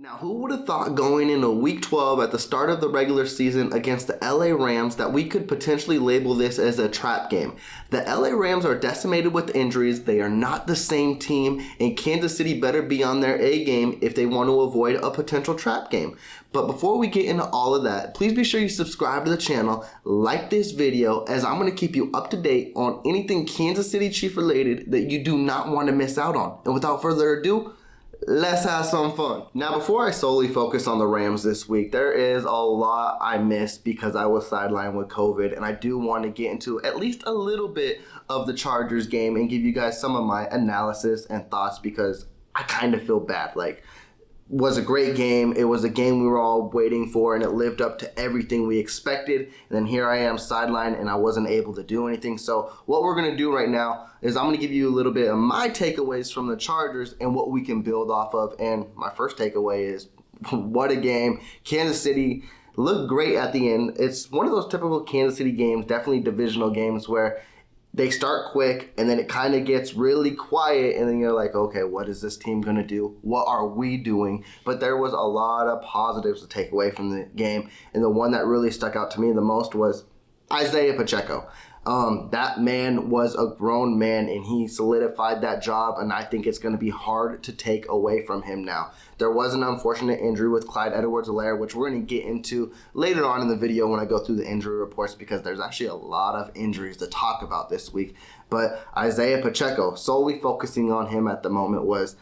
Now, who would have thought going into Week 12 at the start of the regular season against the LA Rams that we could potentially label this as a trap game? The LA Rams are decimated with injuries. They are not the same team, and Kansas City better be on their A game if they want to avoid a potential trap game. But before we get into all of that, please be sure you subscribe to the channel, like this video, as I'm going to keep you up to date on anything Kansas City Chief related that you do not want to miss out on. And without further ado, let's have some fun. Now, before I solely focus on the Rams this week, there is a lot I missed because I was sidelined with COVID, and I do want to get into at least a little bit of the Chargers game and give you guys some of my analysis and thoughts because I kind of feel bad. Was a great game. It was a game we were all waiting for, and it lived up to everything we expected. And then here I am sidelined, and I wasn't able to do anything. So what we're going to do right now is I'm going to give you a little bit of my takeaways from the Chargers and what we can build off of. And my first takeaway is, what a game. Kansas City looked great at the end. It's one of those typical Kansas City games, definitely divisional games, where they start quick, and then it kind of gets really quiet, and then you're like, okay, what is this team going to do? What are we doing? But there was a lot of positives to take away from the game, and the one that really stuck out to me the most was Isaiah Pacheco. That man was a grown man, and he solidified that job, and I think it's going to be hard to take away from him now. There was an unfortunate injury with Clyde Edwards-Helaire, which we're going to get into later on in the video when I go through the injury reports, because there's actually a lot of injuries to talk about this week. But Isaiah Pacheco, solely focusing on him at the moment, was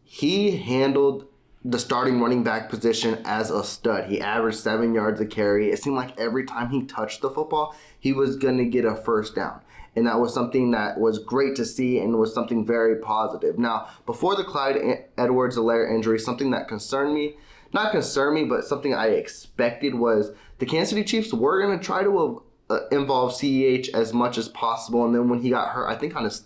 he handled the starting running back position as a stud. He averaged 7 yards a carry. It seemed like every time he touched the football, he was going to get a first down. And that was something that was great to see and was something very positive. Now, before the Clyde Edwards-Helaire injury, something that concerned me, not concerned me, but something I expected was the Kansas City Chiefs were going to try to involve CEH as much as possible. And then when he got hurt, I think on his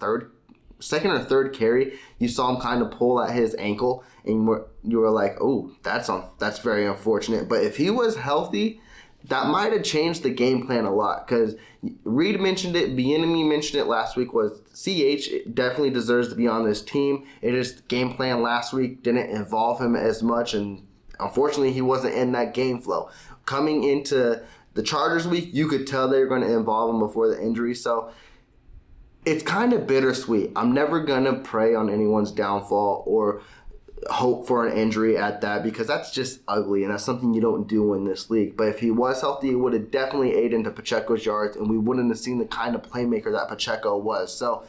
second or third carry, you saw him kind of pull at his ankle, and you were like, oh, that's very unfortunate. But if he was healthy, that might have changed the game plan a lot, because Reed mentioned it, Bieniemy mentioned it last week, was CH definitely deserves to be on this team. It is game plan last week didn't involve him as much, and unfortunately he wasn't in that game flow. Coming into the Chargers week, you could tell they were going to involve him before the injury, so it's kind of bittersweet. I'm never going to pray on anyone's downfall or hope for an injury at that, because that's just ugly, and that's something you don't do in this league. But if he was healthy, it would have definitely aided into Pacheco's yards, and we wouldn't have seen the kind of playmaker that Pacheco was. So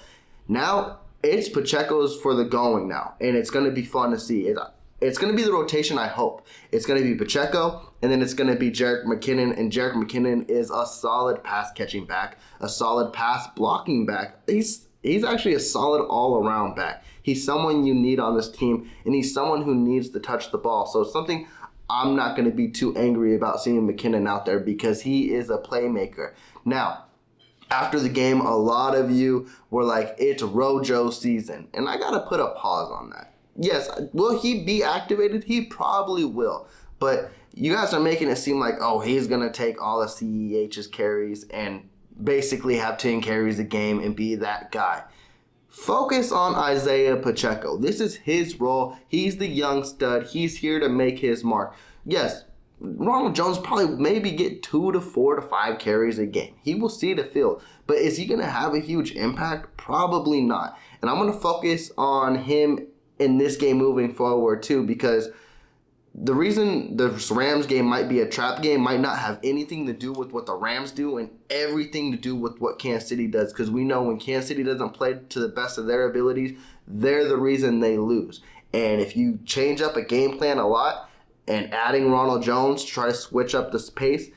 now it's Pacheco's for the going now, and it's going to be fun to see. It's going to be the rotation, I hope. It's going to be Pacheco, and then it's going to be Jerick McKinnon, and Jerick McKinnon is a solid pass-catching back, a solid pass-blocking back. He's actually a solid all-around back. He's someone you need on this team, and he's someone who needs to touch the ball. So it's something I'm not going to be too angry about seeing McKinnon out there, because he is a playmaker. Now, after the game, a lot of you were like, it's Rojo season, and I got to put a pause on that. Yes, will he be activated? He probably will. But you guys are making it seem like, oh, he's going to take all of CEH's carries and basically have 10 carries a game and be that guy. Focus on Isaiah Pacheco. This is his role. He's the young stud. He's here to make his mark. Yes, Ronald Jones probably maybe get 2 to 4 to 5 carries a game. He will see the field. But is he going to have a huge impact? Probably not. And I'm going to focus on him in this game moving forward too, because the reason the Rams game might be a trap game might not have anything to do with what the Rams do and everything to do with what Kansas City does, because we know when Kansas City doesn't play to the best of their abilities, they're the reason they lose. And if you change up a game plan a lot and adding Ronald Jones to try to switch up the pace,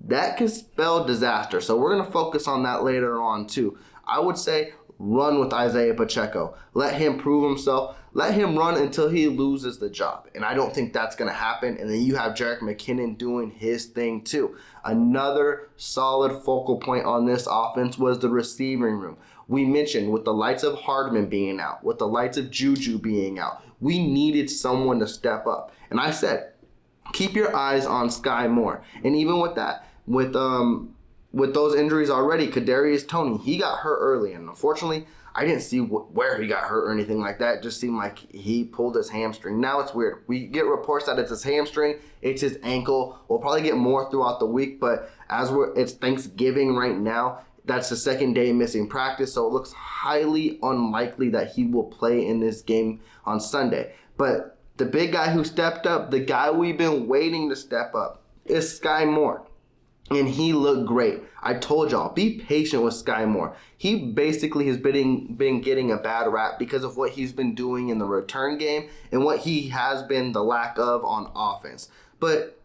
that can spell disaster. So we're going to focus on that later on too. I would say run with Isaiah Pacheco. Let him prove himself. Let him run until he loses the job. And I don't think that's going to happen. And then you have Jerick McKinnon doing his thing too. Another solid focal point on this offense was the receiving room. We mentioned with the lights of Hardman being out, with the lights of Juju being out, we needed someone to step up. And I said, keep your eyes on Sky Moore. And even with that, with those injuries already, Kadarius Toney, he got hurt early. And unfortunately, I didn't see where he got hurt or anything like that. It just seemed like he pulled his hamstring. Now it's weird. We get reports that it's his hamstring, it's his ankle. We'll probably get more throughout the week, but it's Thanksgiving right now. That's the second day missing practice, so it looks highly unlikely that he will play in this game on Sunday. But the big guy who stepped up, the guy we've been waiting to step up, is Sky Moore. And he looked great. I told y'all, be patient with Sky Moore. He basically has been getting a bad rap because of what he's been doing in the return game and what he has been the lack of on offense. But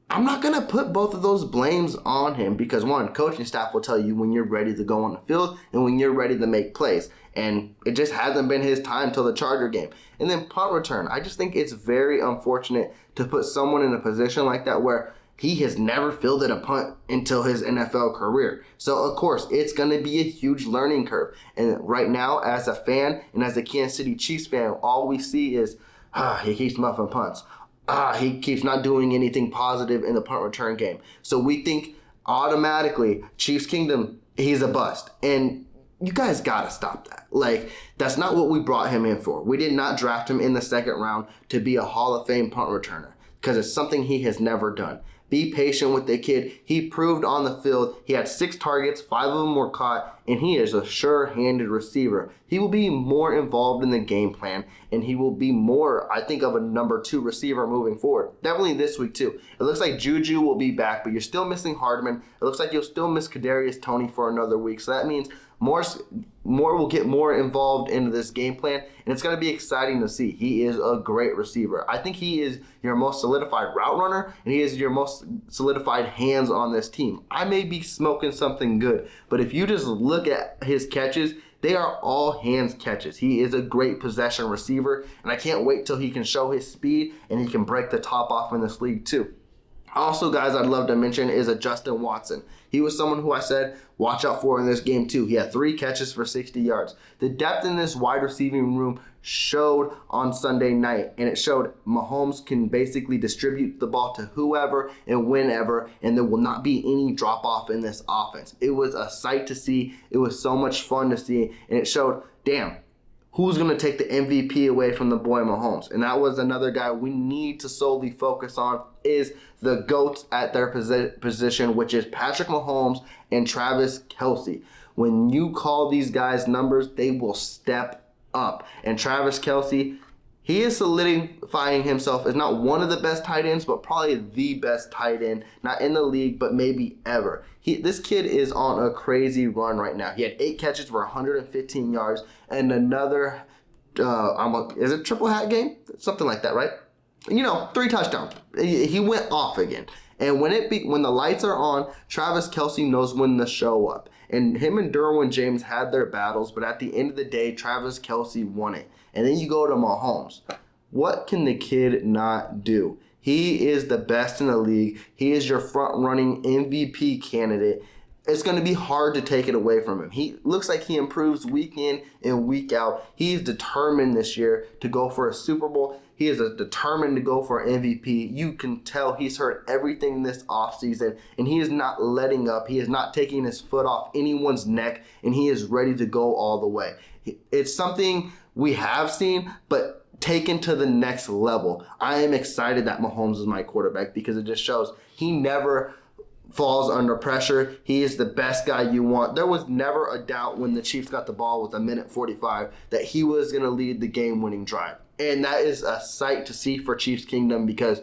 I'm not going to put both of those blames on him because, one, coaching staff will tell you when you're ready to go on the field and when you're ready to make plays. And it just hasn't been his time till the Charger game. And then punt return. I just think it's very unfortunate to put someone in a position like that where he has never fielded a punt until his NFL career. So, of course, it's going to be a huge learning curve. And right now, as a fan and as a Kansas City Chiefs fan, all we see is, he keeps muffing punts. He keeps not doing anything positive in the punt return game. So we think automatically, Chiefs Kingdom, he's a bust. And you guys got to stop that. Like, that's not what we brought him in for. We did not draft him in the second round to be a Hall of Fame punt returner because it's something he has never done. Be patient with the kid. He proved on the field. He had 6 targets, 5 of them were caught, and he is a sure-handed receiver. He will be more involved in the game plan, and he will be more, I think, of a number 2 receiver moving forward. Definitely this week, too. It looks like Juju will be back, but you're still missing Hardman. It looks like you'll still miss Kadarius Toney for another week, so that means more will get more involved into this game plan, and it's going to be exciting to see. He is a great receiver. I think he is your most solidified route runner, and he is your most solidified hands on this team. I may be smoking something good, but if you just look at his catches, they are all hands catches. He is a great possession receiver, and I can't wait till he can show his speed and he can break the top off in this league too. Also, guys, I'd love to mention is a Justin Watson. He was someone who I said, watch out for in this game too. He had 3 catches for 60 yards. The depth in this wide receiving room showed on Sunday night, and it showed Mahomes can basically distribute the ball to whoever and whenever, and there will not be any drop-off in this offense. It was a sight to see. It was so much fun to see, and it showed, damn, who's going to take the MVP away from the boy Mahomes? And that was another guy we need to solely focus on is the GOATs at their position, which is Patrick Mahomes and Travis Kelce. When you call these guys numbers, they will step up. And Travis Kelce, he is solidifying himself as not one of the best tight ends, but probably the best tight end, not in the league, but maybe ever. This kid is on a crazy run right now. He had 8 catches for 115 yards and another, is it triple hat game? Something like that, right? 3 touchdowns. He went off again. And when the lights are on, Travis Kelce knows when to show up. And him and Derwin James had their battles, but at the end of the day, Travis Kelce won it. And then you go to Mahomes. What can the kid not do? He is the best in the league. He is your front-running MVP candidate. It's going to be hard to take it away from him. He looks like he improves week in and week out. He's determined this year to go for a Super Bowl. He is determined to go for an MVP. You can tell he's heard everything this offseason, and he is not letting up. He is not taking his foot off anyone's neck, and he is ready to go all the way. It's something we have seen, but taken to the next level. I am excited that Mahomes is my quarterback because it just shows he never falls under pressure. He is the best guy you want. There was never a doubt when the Chiefs got the ball with 1:45 that he was going to lead the game-winning drive. And that is a sight to see for Chiefs Kingdom because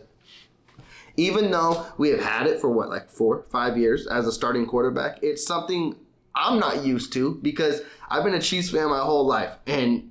even though we have had it for 4-5 years as a starting quarterback, it's something I'm not used to because I've been a Chiefs fan my whole life, and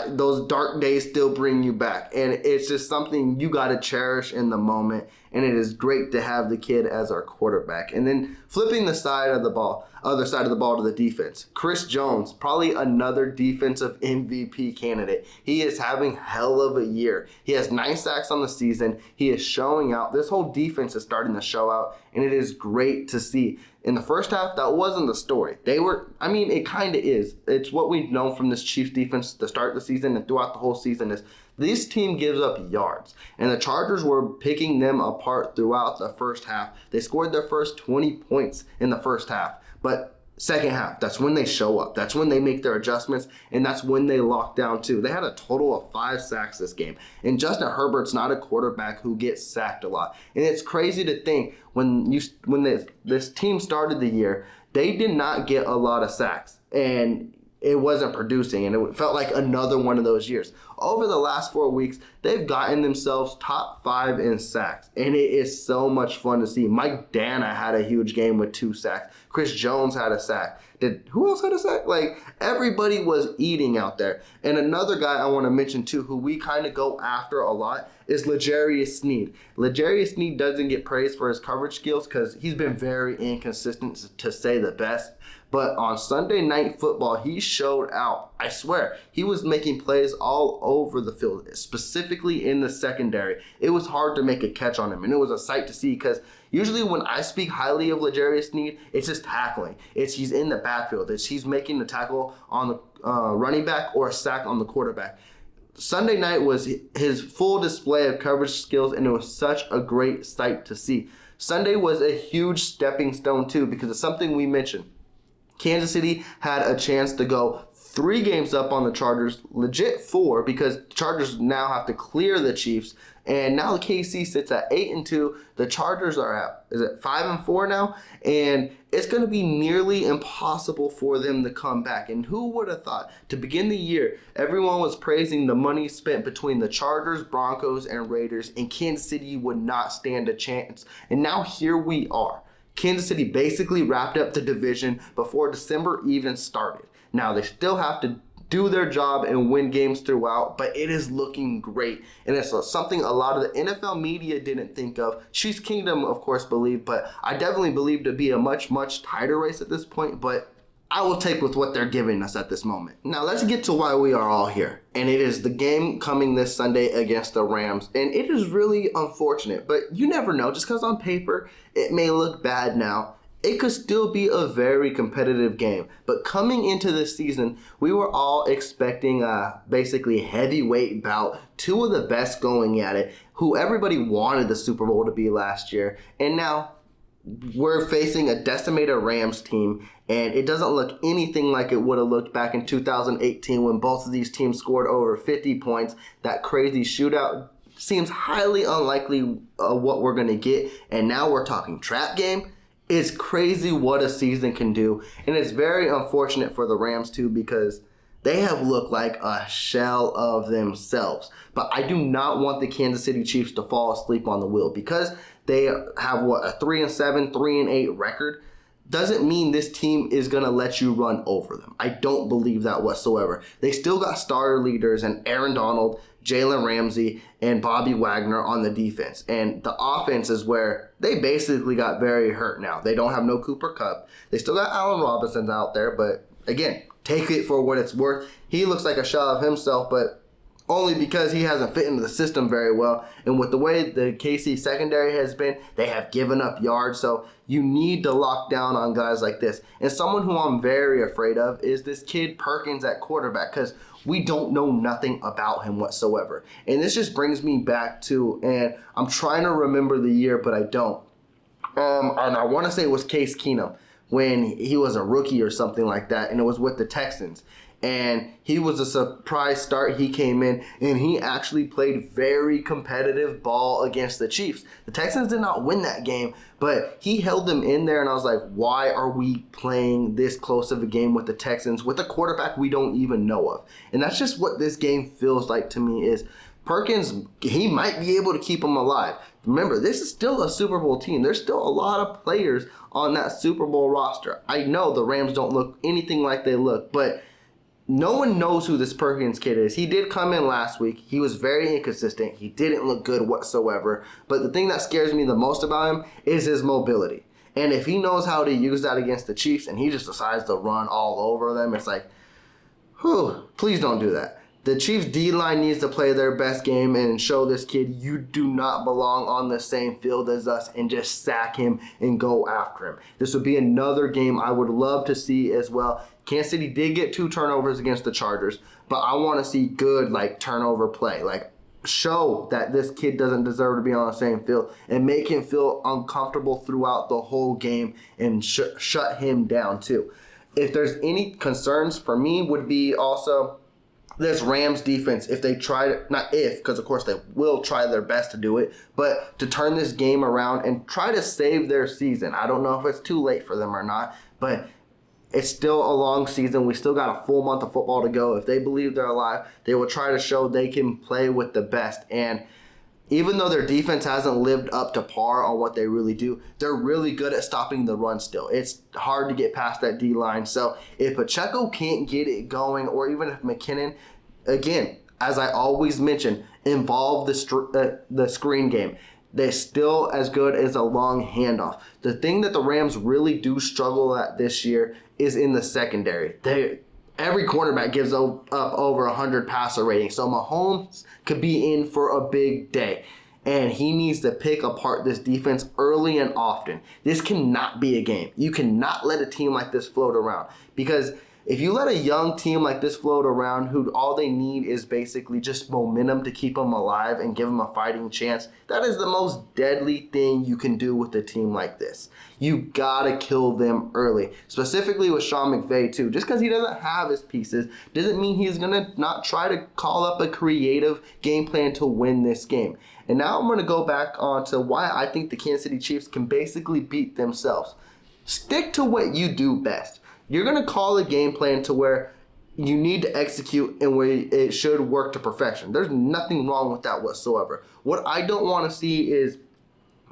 those dark days still bring you back. And it's just something you got to cherish in the moment. And it is great to have the kid as our quarterback. And then flipping the other side of the ball to the defense. Chris Jones, probably another defensive MVP candidate. He is having hell of a year. He has 9 sacks on the season. He is showing out. This whole defense is starting to show out. And it is great to see. In the first half, that wasn't the story. It kind of is. It's what we've known from this Chiefs defense to start the season and throughout the whole season is this team gives up yards. And the Chargers were picking them apart throughout the first half. They scored their first 20 points in the first half. But second half. That's when they show up. That's when they make their adjustments, and that's when they lock down too. They had a total of 5 sacks this game, and Justin Herbert's not a quarterback who gets sacked a lot. And it's crazy to think when this team started the year, they did not get a lot of sacks, and it wasn't producing, and it felt like another one of those years. Over the last 4 weeks, they've gotten themselves top 5 in sacks, and it is so much fun to see. Mike Dana had a huge game with 2 sacks. Chris Jones had a sack. Who else had a sack? Like, everybody was eating out there. And another guy I want to mention too, who we kind of go after a lot, is L'Jarius Sneed. L'Jarius Sneed doesn't get praised for his coverage skills because he's been very inconsistent, to say the best. But on Sunday Night Football, he showed out. I swear, he was making plays all over the field, specifically in the secondary. It was hard to make a catch on him, and it was a sight to see because usually when I speak highly of L'Jarius Sneed, it's just tackling. He's in the backfield. He's making the tackle on the running back or a sack on the quarterback. Sunday night was his full display of coverage skills, and it was such a great sight to see. Sunday was a huge stepping stone too because it's something we mentioned. Kansas City had a chance to go 3 games up on the Chargers, legit 4, because the Chargers now have to clear the Chiefs, and now the KC sits at 8-2. The Chargers are at 5-4 now, and it's going to be nearly impossible for them to come back. And who would have thought? To begin the year, everyone was praising the money spent between the Chargers, Broncos, and Raiders, and Kansas City would not stand a chance. And now here we are. Kansas City basically wrapped up the division before December even started. Now, they still have to do their job and win games throughout, but it is looking great. And it's something a lot of the NFL media didn't think of. Chiefs Kingdom, of course, believed, but I definitely believe to be a much, much tighter race at this point, but I will take with what they're giving us at this moment. Now, let's get to why we are all here. And it is the game coming this Sunday against the Rams. And it is really unfortunate, but you never know. Just because on paper it may look bad now, it could still be a very competitive game. But coming into this season, we were all expecting a basically heavyweight bout, 2 of the best going at it, who everybody wanted the Super Bowl to be last year. And now we're facing a decimated Rams team, and it doesn't look anything like it would have looked back in 2018 when both of these teams scored over 50 points. That crazy shootout seems highly unlikely what we're going to get, and now we're talking trap game. It's crazy what a season can do, and it's very unfortunate for the Rams too because they have looked like a shell of themselves. But I do not want the Kansas City Chiefs to fall asleep on the wheel because they have a 3-7, 3-8 record. Doesn't mean this team is going to let you run over them. I don't believe that whatsoever. They still got star leaders and Aaron Donald, Jalen Ramsey, and Bobby Wagner on the defense. And the offense is where they basically got very hurt now. They don't have no Cooper Kupp. They still got Allen Robinson out there, but again, take it for what it's worth. He looks like a shell of himself, but only because he hasn't fit into the system very well. And with the way the KC secondary has been, they have given up yards. So you need to lock down on guys like this. And someone who I'm very afraid of is this kid Perkins at quarterback because we don't know nothing about him whatsoever. And this just brings me back to, and I'm trying to remember the year, but I don't. And I want to say it was Case Keenum when he was a rookie or something like that, and it was with the Texans. And he was a surprise start. He came in, and he actually played very competitive ball against the Chiefs. The Texans did not win that game, but he held them in there, and I was like, why are we playing this close of a game with the Texans with a quarterback we don't even know of? And that's just what this game feels like to me is Perkins, he might be able to keep them alive. Remember, this is still a Super Bowl team. There's still a lot of players on that Super Bowl roster. I know the Rams don't look anything like they look, but no one knows who this Perkins kid is. He did come in last week. He was very inconsistent. He didn't look good whatsoever. But the thing that scares me the most about him is his mobility. And if he knows how to use that against the Chiefs and he just decides to run all over them, it's like, whew, please don't do that. The Chiefs D-line needs to play their best game and show this kid you do not belong on the same field as us and just sack him and go after him. This would be another game I would love to see as well. Kansas City did get 2 turnovers against the Chargers, but I want to see good turnover play. Show that this kid doesn't deserve to be on the same field and make him feel uncomfortable throughout the whole game and shut him down too. if there's any concerns for me would be also this Rams defense, if they try, not if, because of course they will try their best to do it, but to turn this game around and try to save their season. I don't know if it's too late for them or not, but it's still a long season. We still got a full month of football to go. If they believe they're alive, they will try to show they can play with the best. And even though their defense hasn't lived up to par on what they really do, they're really good at stopping the run still. It's hard to get past that D-line. So if Pacheco can't get it going, or even if McKinnon, again, as I always mention, involve the screen game, they're still as good as a long handoff. The thing that the Rams really do struggle at this year is in the secondary. Every cornerback gives up over 100 passer rating. So Mahomes could be in for a big day. And he needs to pick apart this defense early and often. This cannot be a game. You cannot let a team like this float around. Because if you let a young team like this float around, who all they need is basically just momentum to keep them alive and give them a fighting chance, that is the most deadly thing you can do with a team like this. You gotta kill them early. Specifically with Sean McVay too. Just because he doesn't have his pieces doesn't mean he's gonna not try to call up a creative game plan to win this game. And now I'm gonna go back on to why I think the Kansas City Chiefs can basically beat themselves. Stick to what you do best. You're going to call a game plan to where you need to execute and where it should work to perfection. There's nothing wrong with that whatsoever. What I don't want to see is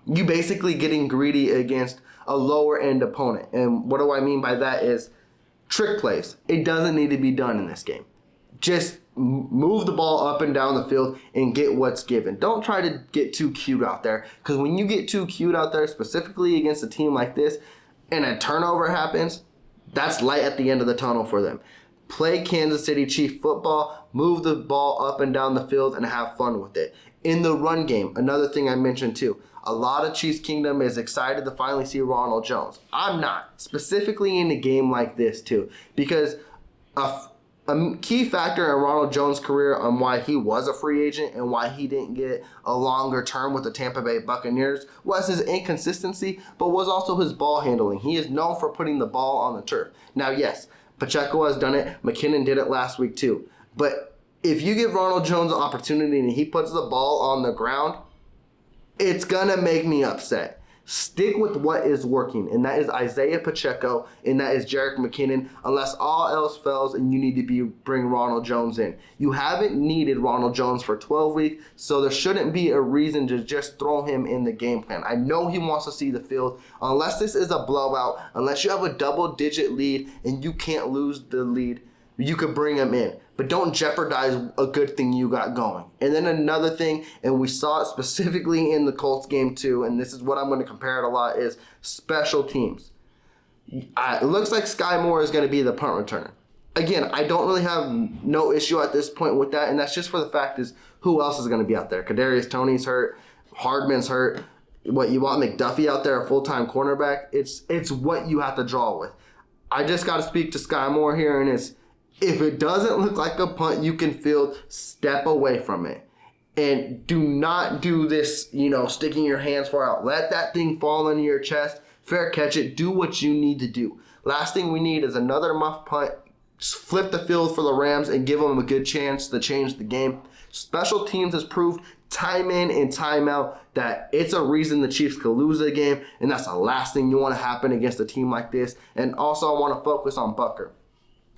you basically getting greedy against a lower end opponent. And what do I mean by that is trick plays. It doesn't need to be done in this game. Just move the ball up and down the field and get what's given. Don't try to get too cute out there, because when you get too cute out there, specifically against a team like this, and a turnover happens, that's light at the end of the tunnel for them. Play Kansas City Chief football, move the ball up and down the field, and have fun with it. In the run game, another thing I mentioned too, a lot of Chiefs Kingdom is excited to finally see Ronald Jones. I'm not, specifically in a game like this too, because a key factor in Ronald Jones' career on why he was a free agent and why he didn't get a longer term with the Tampa Bay Buccaneers was his inconsistency, but was also his ball handling. He is known for putting the ball on the turf. Now, yes, Pacheco has done it. McKinnon did it last week too. But if you give Ronald Jones an opportunity and he puts the ball on the ground, it's going to make me upset. Stick with what is working, and that is Isaiah Pacheco, and that is Jerick McKinnon, unless all else fails and you need to bring Ronald Jones in. You haven't needed Ronald Jones for 12 weeks, so there shouldn't be a reason to just throw him in the game plan. I know he wants to see the field. Unless this is a blowout, unless you have a double-digit lead and you can't lose the lead, you could bring him in. But don't jeopardize a good thing you got going. And then another thing, and we saw it specifically in the Colts game too, and this is what I'm going to compare it a lot, is special teams. It looks like Sky Moore is going to be the punt returner. Again, I don't really have no issue at this point with that, and that's just for the fact is who else is going to be out there? Kadarius Toney's hurt. Hardman's hurt. What, you want McDuffie out there, a full-time cornerback? It's what you have to draw with. I just got to speak to Sky Moore here, and it's, if it doesn't look like a punt you can field, step away from it. And do not do this, sticking your hands far out. Let that thing fall into your chest. Fair catch it. Do what you need to do. Last thing we need is another muff punt. Just flip the field for the Rams and give them a good chance to change the game. Special teams has proved time in and time out that it's a reason the Chiefs could lose the game, and that's the last thing you want to happen against a team like this. And also I want to focus on Butker.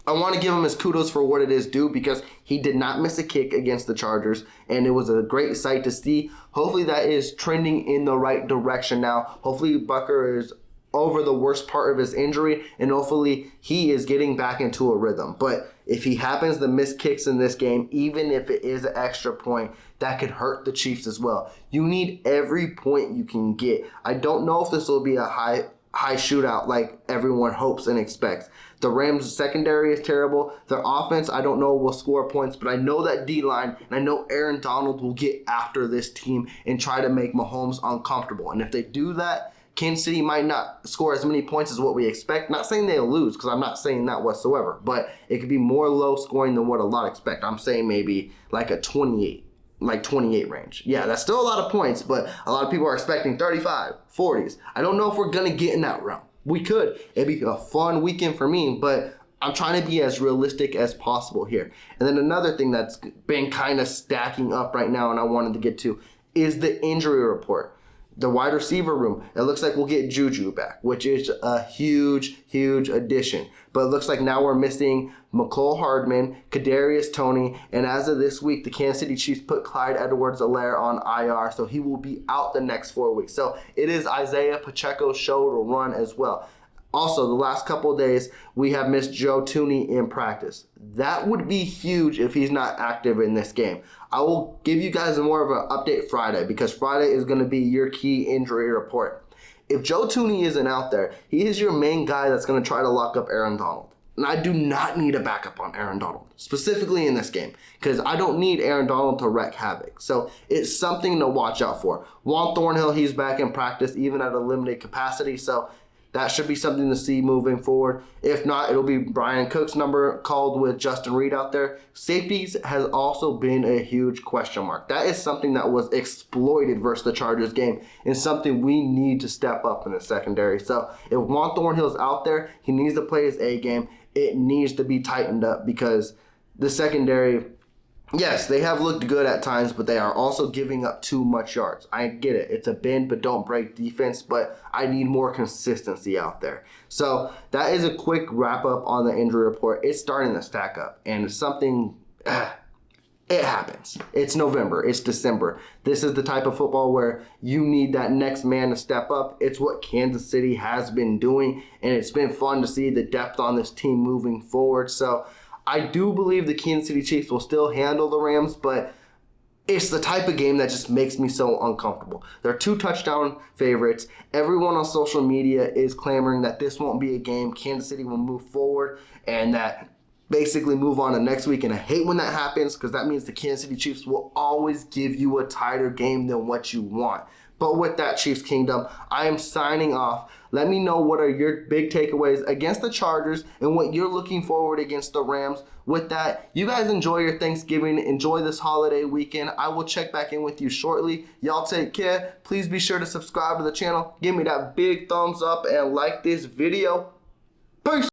I want to give him his kudos for what it is due, because he did not miss a kick against the Chargers, and it was a great sight to see. Hopefully that is trending in the right direction now. Hopefully Butker is over the worst part of his injury, and hopefully he is getting back into a rhythm. But if he happens to miss kicks in this game, even if it is an extra point, that could hurt the Chiefs as well. You need every point you can get. I don't know if this will be a high shootout like everyone hopes and expects. The Rams' secondary is terrible. Their offense, I don't know, will score points, but I know that D-line, and I know Aaron Donald will get after this team and try to make Mahomes uncomfortable. And if they do that, Kansas City might not score as many points as what we expect. Not saying they'll lose, because I'm not saying that whatsoever, but it could be more low scoring than what a lot expect. I'm saying maybe like a 28 range. Yeah, that's still a lot of points, but a lot of people are expecting 35, 40s. I don't know if we're going to get in that realm. We could. It'd be a fun weekend for me, but I'm trying to be as realistic as possible here. And then another thing that's been kind of stacking up right now and I wanted to get to is the injury report. The wide receiver room, it looks like we'll get Juju back, which is a huge, huge addition. But it looks like now we're missing Mecole Hardman, Kadarius Toney, and as of this week, the Kansas City Chiefs put Clyde Edwards-Helaire on IR, so he will be out the next 4 weeks. So it is Isaiah Pacheco's show to run as well. Also, the last couple of days, we have missed Joe Thuney in practice. That would be huge if he's not active in this game. I will give you guys more of an update Friday because Friday is going to be your key injury report. If Joe Thuney isn't out there, he is your main guy that's going to try to lock up Aaron Donald. And I do not need a backup on Aaron Donald, specifically in this game, because I don't need Aaron Donald to wreak havoc. So it's something to watch out for. Juan Thornhill, he's back in practice, even at a limited capacity. So that should be something to see moving forward. If not, it'll be Brian Cook's number called with Justin Reed out there. Safeties has also been a huge question mark. That is something that was exploited versus the Chargers game and something we need to step up in the secondary. So if Juan Thornhill's out there, he needs to play his A game. It needs to be tightened up because the secondary, yes, they have looked good at times, but they are also giving up too much yards. I get it. It's a bend but don't break defense, but I need more consistency out there. So that is a quick wrap up on the injury report. It's starting to stack up, and it's something, it happens. It's November. It's December. This is the type of football where you need that next man to step up. It's what Kansas City has been doing, and it's been fun to see the depth on this team moving forward. So I do believe the Kansas City Chiefs will still handle the Rams, but it's the type of game that just makes me so uncomfortable. They're 2 touchdown favorites. Everyone on social media is clamoring that this won't be a game. Kansas City will move forward and that basically move on to next week. And I hate when that happens because that means the Kansas City Chiefs will always give you a tighter game than what you want. But with that, Chiefs Kingdom, I am signing off. Let me know what are your big takeaways against the Chargers and what you're looking forward against the Rams. With that, you guys enjoy your Thanksgiving. Enjoy this holiday weekend. I will check back in with you shortly. Y'all take care. Please be sure to subscribe to the channel. Give me that big thumbs up and like this video.